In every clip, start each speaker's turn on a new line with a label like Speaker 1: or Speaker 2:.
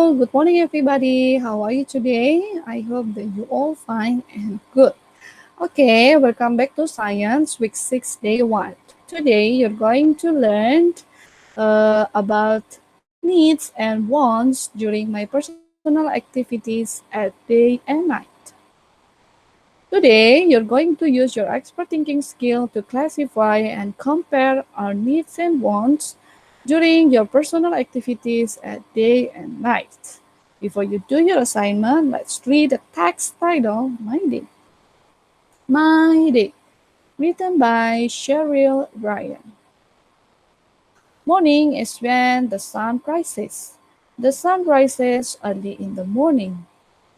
Speaker 1: Good morning, everybody. How are you today? I hope that you all fine and good. Okay, welcome back to Science Week 6, Day 1. Today, you're going to learn about needs and wants during my personal activities at day and night. Today, you're going to use your expert thinking skill to classify and compare our needs and wants during your personal activities at day and night. Before you do your assignment, let's read the text title, My Day. My Day, written by Cheryl Ryan. Morning is when the sun rises. The sun rises early in the morning.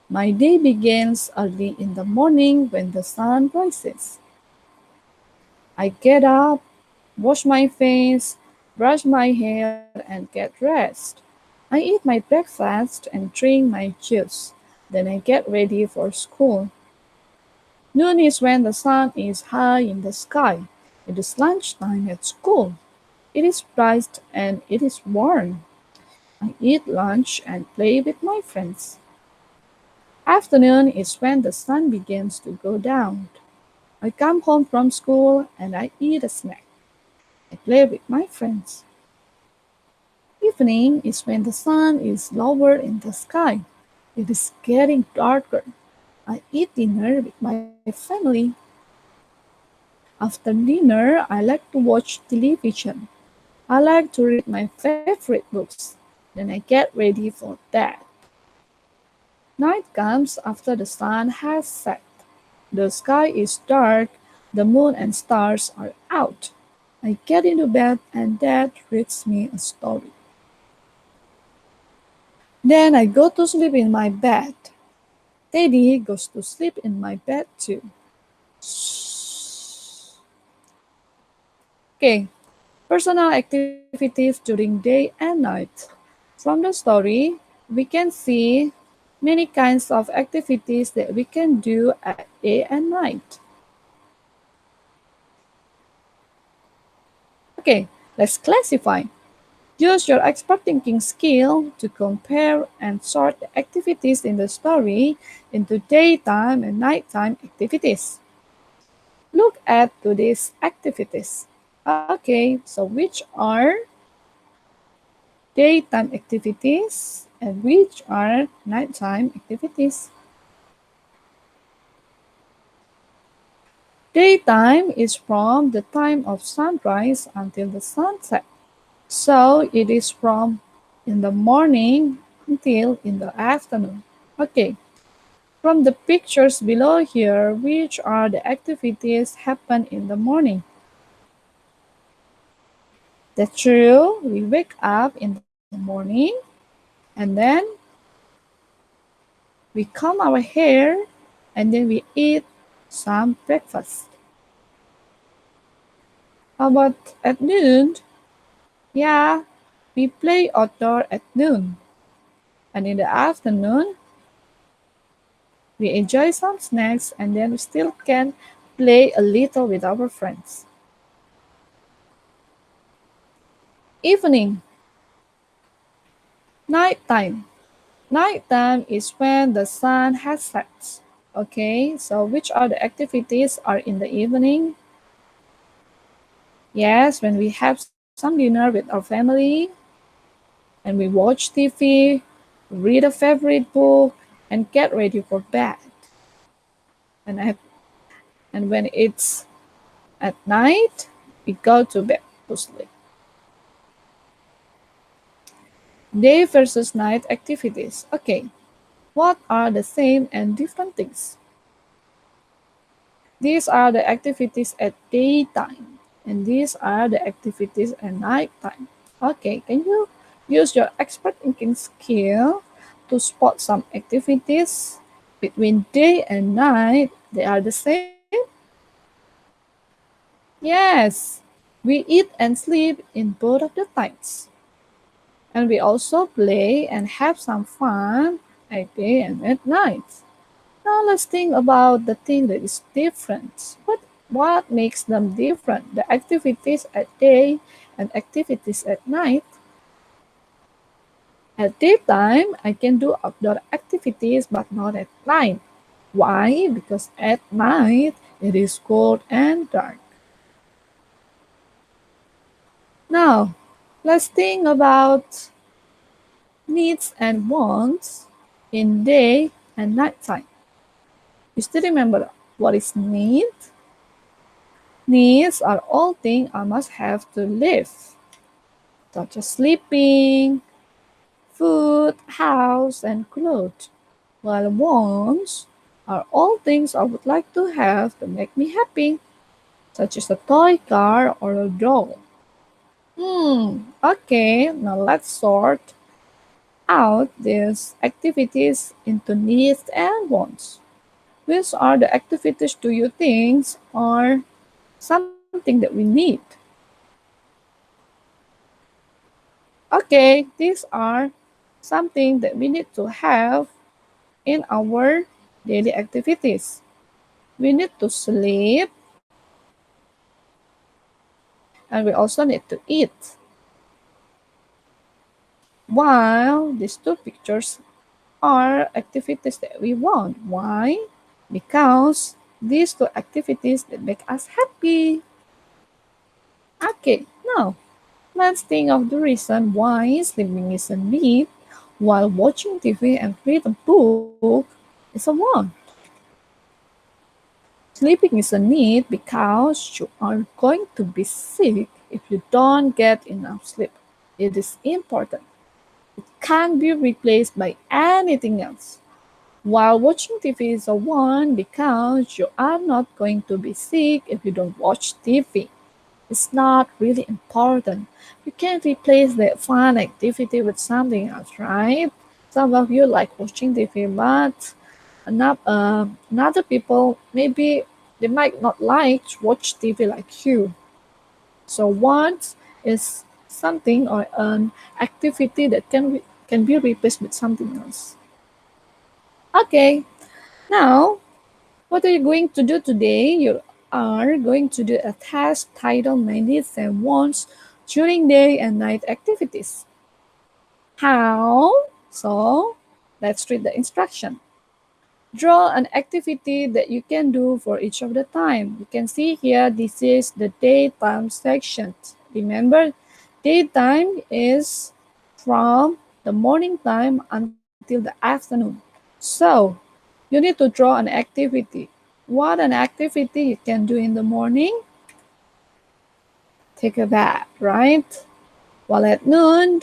Speaker 1: My day begins early in the morning when the sun rises. I get up, wash my face, brush my hair, and get dressed. I eat my breakfast and drink my juice. Then I get ready for school. Noon is when the sun is high in the sky. It is lunchtime at school. It is bright and it is warm. I eat lunch and play with my friends. Afternoon is when the sun begins to go down. I come home from school and I eat a snack. I play with my friends. Evening is when the sun is lower in the sky. It is getting darker. I eat dinner with my family. After dinner, I like to watch television. I like to read my favorite books. Then I get ready for bed. Night comes after the sun has set. The sky is dark, the moon and stars are out. I get into bed and Dad reads me a story. Then I go to sleep in my bed. Teddy goes to sleep in my bed too. Okay, personal activities during day and night. From the story, we can see many kinds of activities that we can do at day and night. Okay, let's classify. Use your expert thinking skill to compare and sort the activities in the story into daytime and nighttime activities. Look at today's activities. Okay, so which are daytime activities and which are nighttime activities? Daytime is from the time of sunrise until the sunset. So it is from in the morning until in the afternoon. Okay, from the pictures below here, which are the activities happen in the morning? That's true, we wake up in the morning and then we comb our hair and then we eat some breakfast. How about at noon? Yeah, we play outdoor at noon. And in the afternoon, we enjoy some snacks and then we still can play a little with our friends. Evening, nighttime. Nighttime is when the sun has set. Okay, so which are the activities are in the evening? Yes, when we have some dinner with our family and we watch TV, read a favorite book, and get ready for bed. And, and when it's at night, we go to bed to sleep. Day versus night activities. Okay, what are the same and different things? These are the activities at daytime, and these are the activities at nighttime. Okay, can you use your expert thinking skill to spot some activities between day and night? They are the same? Yes, we eat and sleep in both of the times. And we also play and have some fun at day and at night. Now let's think about the thing that is different. What makes them different? The activities at day and activities at night. At daytime, I can do outdoor activities but not at night. Why? Because at night it is cold and dark. Now, let's think about needs and wants in day and night time. You still remember what is need? Needs are all things I must have to live, such as sleeping, food, house, and clothes. While wants are all things I would like to have to make me happy, such as a toy car or a doll. Okay, now let's sort out these activities into needs and wants. Which are the activities do you think are something that we need? Okay, these are something that we need to have in our daily activities. We need to sleep and we also need to eat. While these two pictures are activities that we want. Why? Because these two activities that make us happy. Okay, now let's think of the reason why sleeping is a need while watching TV and reading a book is a want. Sleeping is a need because you are going to be sick if you don't get enough sleep. It is important. It can't be replaced by anything else. While watching TV is a want because you are not going to be sick if you don't watch TV. It's not really important. You can't replace that fun activity with something else, right? Some of you like watching TV, but another people maybe they might not like to watch TV like you. So want is something or an activity that can be replaced with something else. Okay, now what are you going to do today? You are going to do a task titled My Needs and Wants during day and night activities. How? So, let's read the instruction. Draw an activity that you can do for each of the time. You can see here, this is the daytime section. Remember, daytime is from the morning time until the afternoon. So, you need to draw an activity. What an activity you can do in the morning? Take a bath, right? While at noon,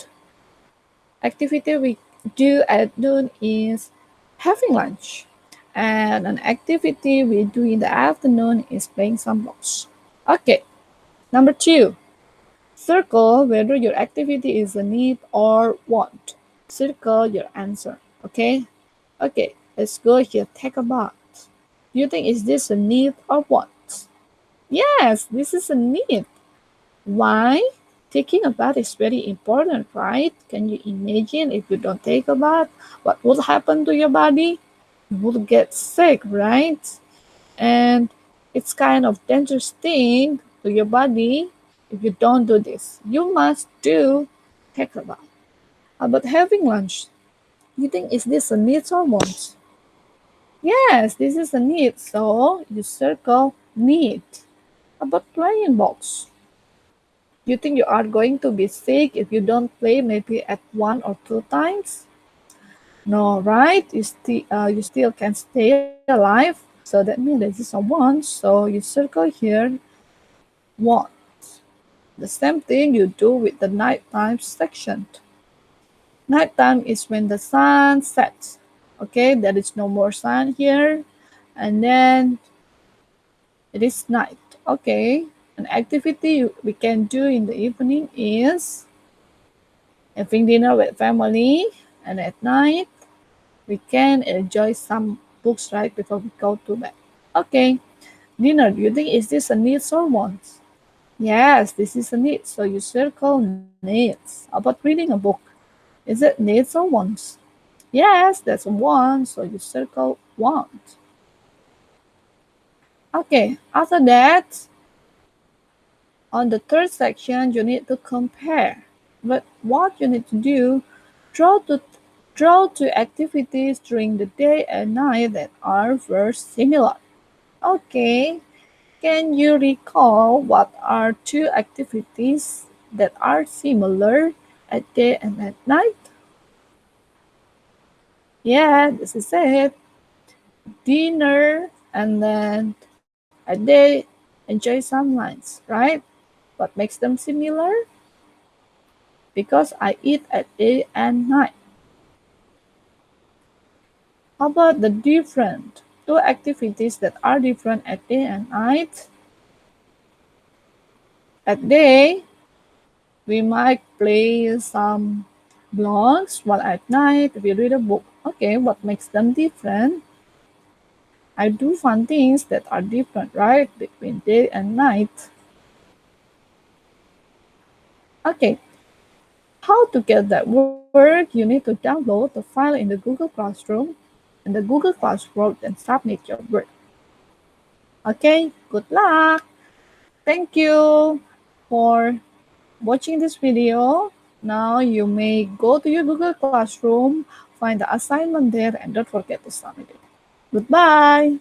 Speaker 1: activity we do at noon is having lunch. And an activity we do in the afternoon is playing some blocks. Okay, number 2. Circle whether your activity is a need or want. Circle your answer. Okay? Okay, let's go here. Take a bath. Do you think is this a need or want? Yes, this is a need. Why? Taking a bath is very important, right? Can you imagine if you don't take a bath, what will happen to your body? You will get sick, right? And it's kind of dangerous thing to your body if you don't do this. You must do take a bath. How about having lunch? You think is this a need or want? Yes, this is a need, so you circle need. How about playing box? You think you are going to be sick if you don't play maybe at 1 or 2 times? No, right? You still can stay alive. So that means this is a want. So you circle here want. The same thing you do with the nighttime section. Nighttime is when the sun sets. Okay, there is no more sun here, and then it is night. Okay, an activity we can do in the evening is having dinner with family, and at night we can enjoy some books right before we go to bed. Okay, dinner. Do you think is this a needs or wants? Yes, this is a need. So you circle needs. How about reading a book? Is it needs or wants? Yes, that's a want. So you circle want. Okay, after that, on the third section, you need to compare. But what you need to do Draw to Draw two activities during the day and night that are very similar. Okay, can you recall what are two activities that are similar at day and at night? Yeah, this is it. Dinner and then at day enjoy sunlight, right? What makes them similar? Because I eat at day and night. How about the different two activities that are different at day and night? At day, we might play some blocks, while at night we read a book. Okay, what makes them different? I do fun things that are different, right, between day and night. Okay, how to get that work? You need to download the file in the Google Classroom, and the Google Classroom, then submit your work. Okay, good luck. Thank you for watching this video. Now you may go to your Google Classroom, find the assignment there, and don't forget to submit it. Goodbye.